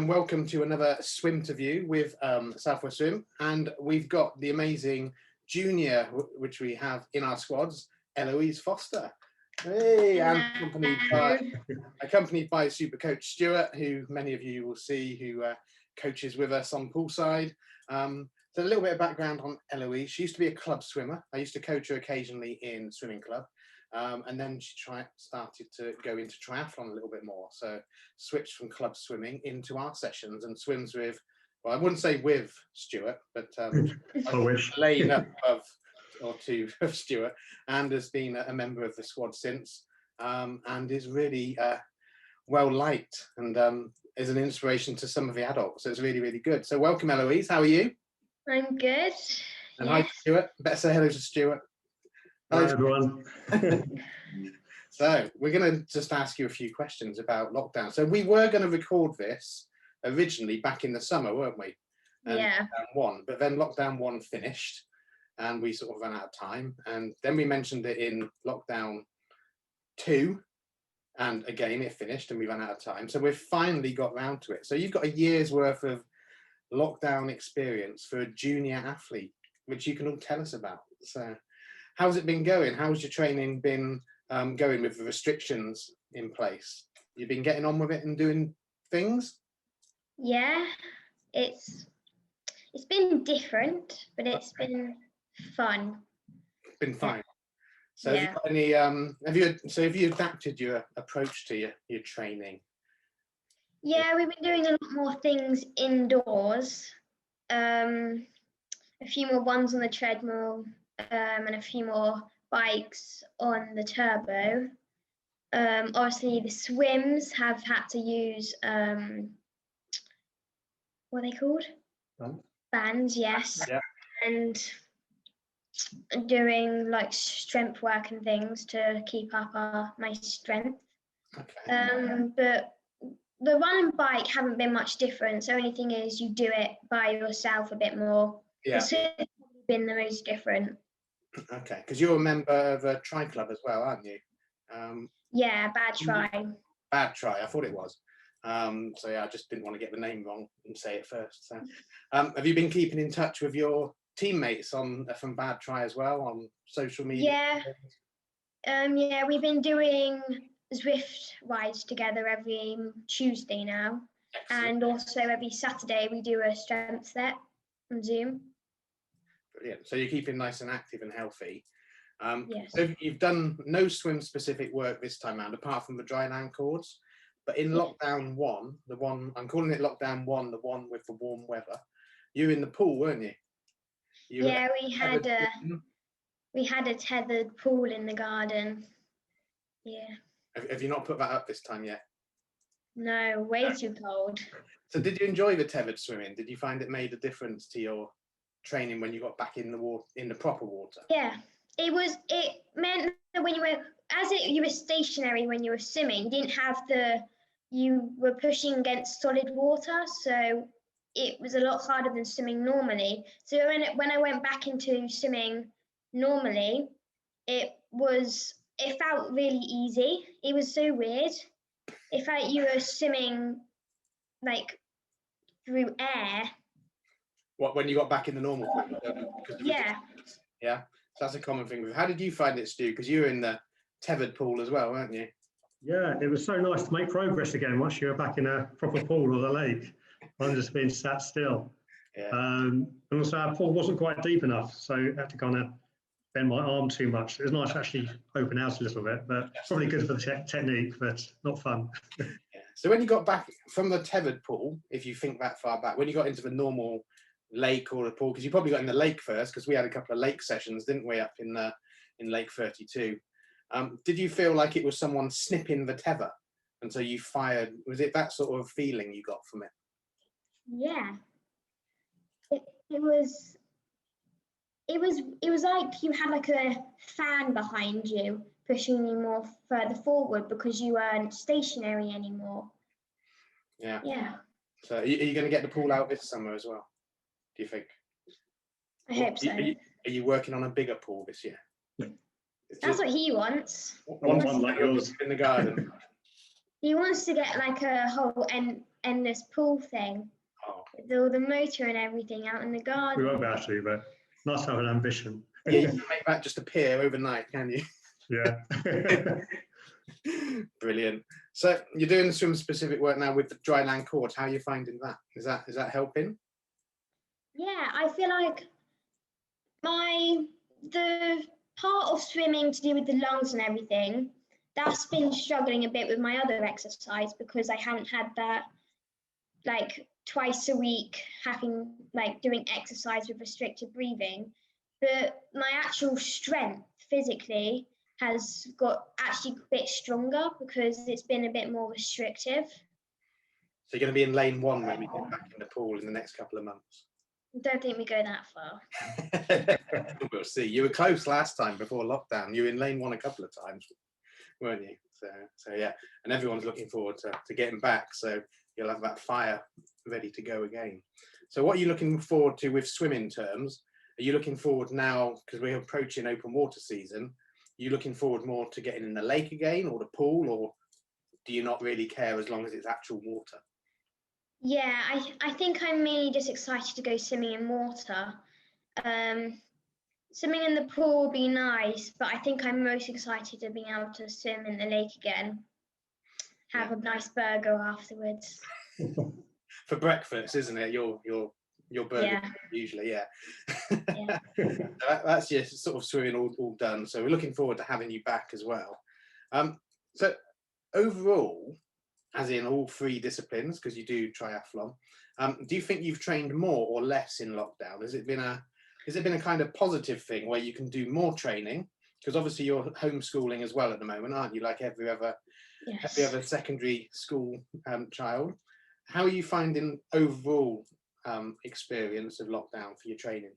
and welcome to another Swimterview with Southwest Swim. And we've got the amazing junior, which we have in our squads, Eloise Foster. Hey, and accompanied by super coach Stuart, who many of you will see, who coaches with us on poolside. So a little bit of background on Eloise. She used to be a club swimmer. I used to coach her occasionally in swimming club. And then she started to go into triathlon a little bit more. So switched from club swimming into our sessions and swims with, well, I wouldn't say with Stuart, but I wish. a lane up or two of Stuart, and has been a member of the squad since, and is really well liked and is an inspiration to some of the adults. So it's really, really good. So welcome, Eloise. How are you? I'm good. And Hi, Stuart. Better say hello to Stuart. Hi, everyone. So we're going to just ask you a few questions about lockdown. So we were going to record this originally back in the summer, weren't we? Yeah. Lockdown 1, but then lockdown 1 finished and we sort of ran out of time. And then we mentioned it in lockdown 2, and again it finished and we ran out of time. So we've finally got round to it. So you've got a year's worth of lockdown experience for a junior athlete, which you can all tell us about. So how's it been going? How's your training been going with the restrictions in place? You've been getting on with it and doing things? Yeah, it's been different, but it's been fun. Been fine. So Yeah. have you got any have you adapted your approach to your training? Yeah, we've been doing a lot more things indoors. A few more ones on the treadmill, and a few more bikes on the turbo. Obviously the swims have had to use what are they called? Bands, yes. Yeah. And doing like strength work and things to keep up my strength. Okay. But the run and bike haven't been much different. So only thing is you do it by yourself a bit more. Yeah. The swim has been the most different. Okay, because you're a member of a tri club as well, aren't you? Yeah, bad try. Bad try, I thought it was. So yeah, I just didn't want to get the name wrong and say it first. So, have you been keeping in touch with your teammates from Bad Try as well on social media? Yeah, we've been doing Zwift rides together every Tuesday now. Excellent. And also every Saturday we do a strength set on Zoom. Brilliant. So you're keeping nice and active and healthy. Yes. So you've done no swim specific work this time around, apart from the dry land cords. But in lockdown 1, the one I'm calling it lockdown 1, the one with the warm weather, you were in the pool, weren't you? Yeah, we had a tethered pool in the garden. Yeah. Have you not put that up this time yet? No, way too cold. So did you enjoy the tethered swimming? Did you find it made a difference to your training when you got back in the water, in the proper water? Yeah, it meant that when you were stationary when you were swimming, you were pushing against solid water, so it was a lot harder than swimming normally. So when I went back into swimming normally, it felt really easy. It was so weird. It felt like you were swimming like through air. What, when you got back in the normal pool? Yeah. Yeah, so that's a common thing. How did you find it, Stu? Because you were in the tethered pool as well, weren't you? Yeah, it was so nice to make progress again once you were back in a proper pool or the lake, rather than just being sat still. Yeah. And also our pool wasn't quite deep enough, so I had to kind of bend my arm too much. It was nice to actually open out a little bit, but probably good for the technique, but not fun. Yeah. So when you got back from the tethered pool, if you think that far back, when you got into the normal lake or the pool, because you probably got in the lake first, because we had a couple of lake sessions, didn't we, up in Lake 32. Did you feel like it was someone snipping the tether, and so you fired? Was it that sort of feeling you got from it? Yeah, it was like you had like a fan behind you pushing you more further forward because you weren't stationary anymore. Yeah. Yeah. So are you going to get the pool out this summer as well, do you think? I hope so. Are you working on a bigger pool this year? That's what he wants. One like yours in the garden. He wants to get like a whole endless pool thing Oh, with all the motor and everything out in the We garden. won't be able to, but nice to have an ambition. yeah, you can make that just appear overnight, can you? Yeah. Brilliant. So you're doing the swim specific work now with the dry land court. How are you finding that? Is that helping? Yeah, I feel like the part of swimming to do with the lungs and everything, that's been struggling a bit with my other exercise because I haven't had that like twice a week having like doing exercise with restricted breathing. But my actual strength physically has got actually a bit stronger because it's been a bit more restrictive. So you're going to be in lane 1 when we get back in the pool in the next couple of months. I don't think we go that far. We'll see. You were close last time before lockdown. You were in lane 1 a couple of times, weren't you? So yeah, and everyone's looking forward to getting back. So you'll have that fire ready to go again. So what are you looking forward to with swimming terms? Are you looking forward now, because we're approaching open water season, are you looking forward more to getting in the lake again or the pool, or do you not really care as long as it's actual water? Yeah, I think I'm mainly just excited to go swimming in water. Swimming in the pool would be nice, but I think I'm most excited to being able to swim in the lake again. Have a nice burger afterwards. For breakfast, isn't it? Your burger, Yeah. usually, yeah. Yeah. That's just sort of swimming all done. So we're looking forward to having you back as well. So overall, as in all 3 disciplines, because you do triathlon, do you think you've trained more or less in lockdown? Has it been a kind of positive thing where you can do more training? Because obviously you're homeschooling as well at the moment, aren't you? Like every other secondary school child. How are you finding overall experience of lockdown for your training?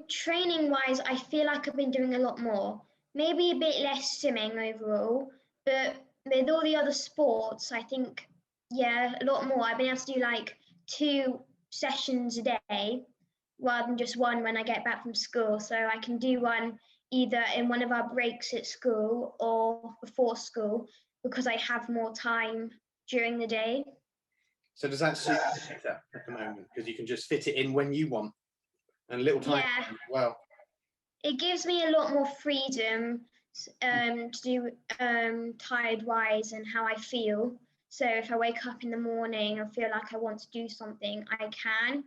Training wise, I feel like I've been doing a lot more. Maybe a bit less swimming overall, but with all the other sports, I think, yeah, a lot more. I've been able to do like 2 sessions a day rather than just one when I get back from school. So I can do one either in one of our breaks at school or before school because I have more time during the day. So does that suit you better at the moment? Because you can just fit it in when you want and little time as well. It gives me a lot more freedom to do tide-wise and how I feel. So if I wake up in the morning and feel like I want to do something, I can.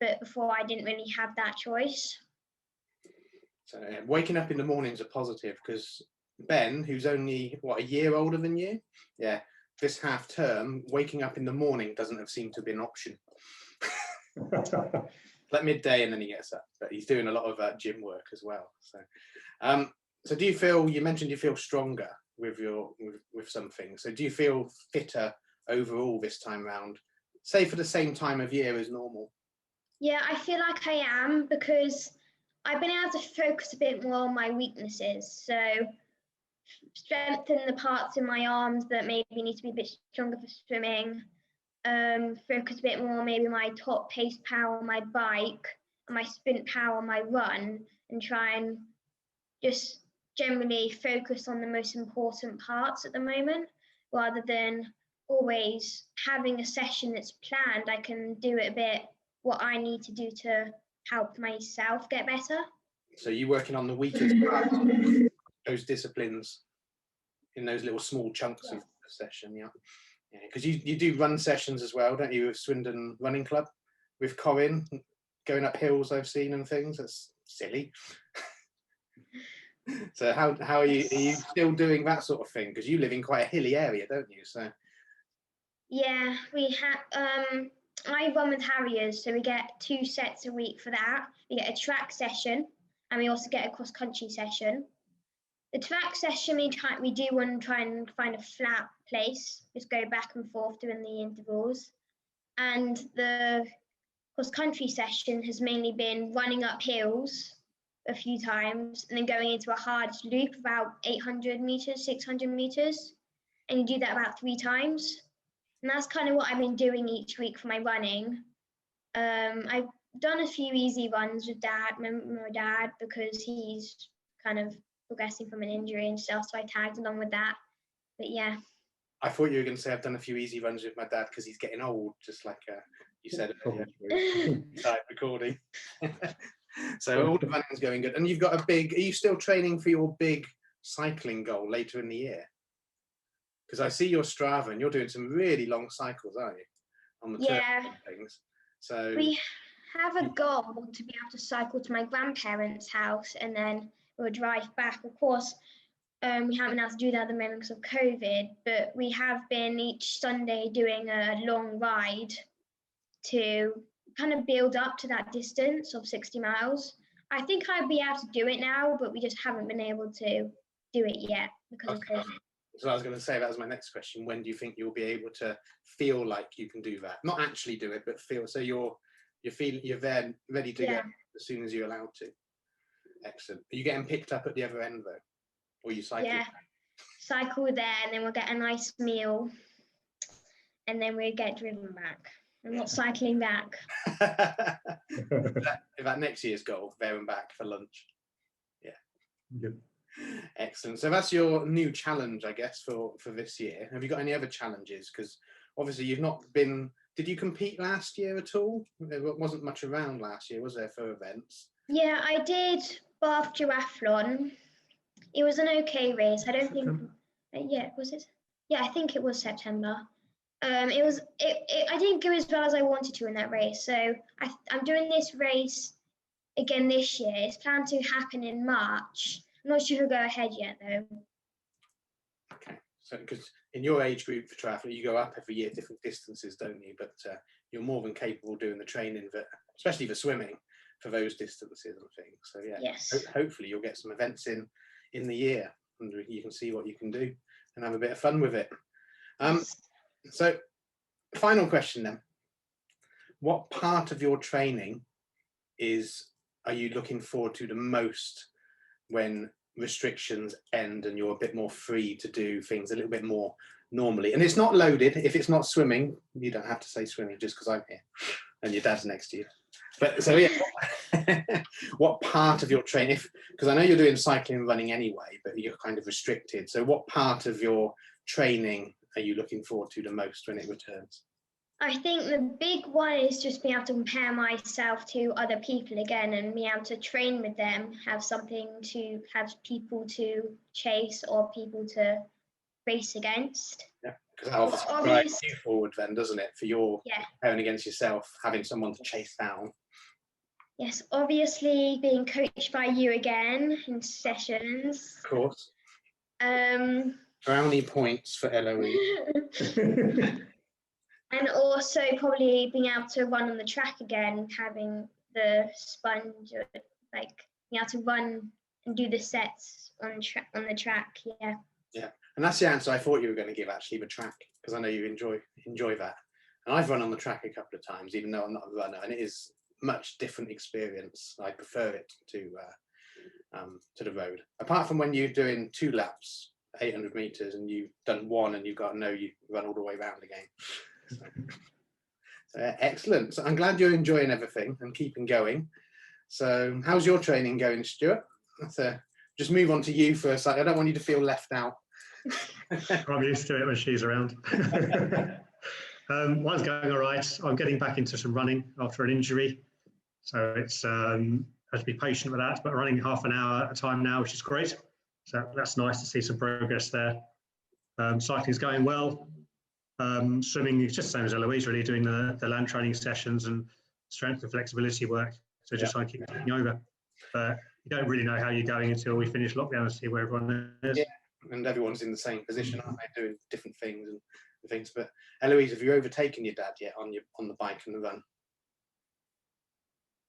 But before, I didn't really have that choice. So waking up in the morning's a positive, because Ben, who's only, what, a year older than you? Yeah, this half term, waking up in the morning doesn't have seemed to be an option. Like midday and then he gets up, but he's doing a lot of gym work as well. So do you feel, you mentioned you feel stronger with some things, so do you feel fitter overall this time round, say for the same time of year as normal? Yeah, I feel like I am, because I've been able to focus a bit more on my weaknesses. So strengthen the parts in my arms that maybe need to be a bit stronger for swimming. Focus a bit more maybe my top pace power on my bike and my sprint power on my run, and try and just generally focus on the most important parts at the moment, rather than always having a session that's planned. I can do it a bit what I need to do to help myself get better. So you're working on the weakest parts of those disciplines in those little small chunks of the session, yeah. Because you do run sessions as well, don't you, with Swindon Running Club, with Corinne, going up hills I've seen and things. That's silly. So how are you still doing that sort of thing? Because you live in quite a hilly area, don't you? So yeah, we have I run with Harriers, so we get 2 sets a week for that. We get a track session and we also get a cross country session. The track session, we do want to try and find a flat place, just go back and forth doing the intervals. And the cross country session has mainly been running up hills a few times and then going into a hard loop about 800 meters, 600 meters. And you do that about 3 times. And that's kind of what I've been doing each week for my running. I've done a few easy runs with my dad, because he's kind of progressing from an injury and stuff, so I tagged along with that. But yeah. I thought you were going to say I've done a few easy runs with my dad because he's getting old, just like you said earlier. Start recording. So all the running's going good. And you've got a big, are you still training for your big cycling goal later in the year? Because I see your Strava and you're doing some really long cycles, aren't you? On the trail and things. So we have a goal to be able to cycle to my grandparents' house and then we'll drive back. Of course, we haven't been able to do that at the moment because of COVID, but we have been each Sunday doing a long ride to kind of build up to that distance of 60 miles. I think I'd be able to do it now, but we just haven't been able to do it yet because of COVID. So I was going to say, that was my next question. When do you think you'll be able to feel like you can do that? Not actually do it, but feel. So you're there, ready to go as soon as you're allowed to. Excellent. Are you getting picked up at the other end though, or you cycle? Yeah, cycle there, and then we'll get a nice meal, and then we'll get driven back. I'm not cycling back. Is that next year's goal, there and back for lunch? Yeah. Good. Excellent. So that's your new challenge, I guess, for this year. Have you got any other challenges? Because obviously you've not been. Did you compete last year at all? There wasn't much around last year, was there, for events? Yeah, I did Bath Duathlon. It was an okay race. I don't think. Yeah, was it? Yeah, I think it was September. It was. I didn't go as well as I wanted to in that race. So I'm doing this race again this year. It's planned to happen in March. I'm not sure who'll go ahead yet though. Okay, so because in your age group for triathlon, you go up every year, different distances, don't you? But you're more than capable of doing the training, especially for swimming, for those distances and things. So yeah, yes. Hopefully you'll get some events in the year, and you can see what you can do and have a bit of fun with it. Yes. So, final question then: what part of your training are you looking forward to the most when restrictions end and you're a bit more free to do things a little bit more normally? And it's not loaded. If it's not swimming, you don't have to say swimming just because I'm here and your dad's next to you. But so yeah, what part of your training, because I know you're doing cycling and running anyway, but you're kind of restricted. So what part of your training are you looking forward to the most when it returns? I think the big one is just being able to compare myself to other people again and be able to train with them, have people to chase or people to race against. Yeah, because that obviously drives you forward then, doesn't it? For your comparing against yourself, having someone to chase down. Yes, obviously being coached by you again in sessions. Of course. Brownie points for Eloise. And also probably being able to run on the track again, having the sponge, like being able to run and do the sets on the track. Yeah. Yeah, and that's the answer I thought you were going to give, actually, the track, because I know you enjoy that. And I've run on the track a couple of times, even though I'm not a runner, and it is much different experience. I prefer it to the road. Apart from when you're doing 2 laps, 800 meters, and you've done 1 and you run all the way around again. So, excellent. So I'm glad you're enjoying everything and keeping going. So how's your training going, Stuart? Just move on to you for a second. I don't want you to feel left out. I'm used to it when she's around. Mine's going all right. I'm getting back into some running after an injury. So it's I have to be patient with that, but running half an hour at a time now, which is great. So that's nice to see some progress there. Cycling's going well. Swimming is just the same as Eloise, really, doing the land training sessions and strength and flexibility work. So just trying to keep ticking over. But you don't really know how you're going until we finish lockdown and see where everyone is. Yeah, and everyone's in the same position, aren't they, doing different things and things. But Eloise, have you overtaken your dad yet on the bike and the run?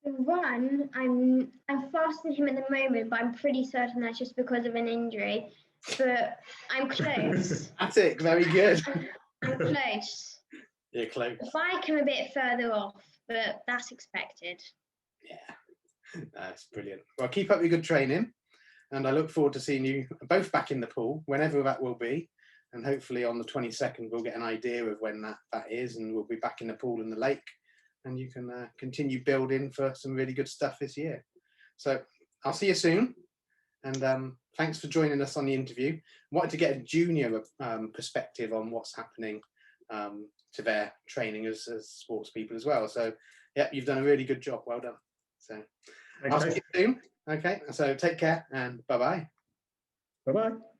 The run, I'm faster than him at the moment, but I'm pretty certain that's just because of an injury. But I'm close. That's it. Very good. I'm close. You're close. The bike, I'm a bit further off, but that's expected. Yeah, that's brilliant. Well, keep up your good training, and I look forward to seeing you both back in the pool, whenever that will be, and hopefully on the 22nd we'll get an idea of when that is, and we'll be back in the pool in the lake, and you can continue building for some really good stuff this year. So I'll see you soon, And thanks for joining us on the interview. Wanted to get a junior perspective on what's happening to their training as sports people as well. So, yeah, you've done a really good job. Well done. So, I'll see you soon. Okay, so take care and bye-bye. Bye-bye.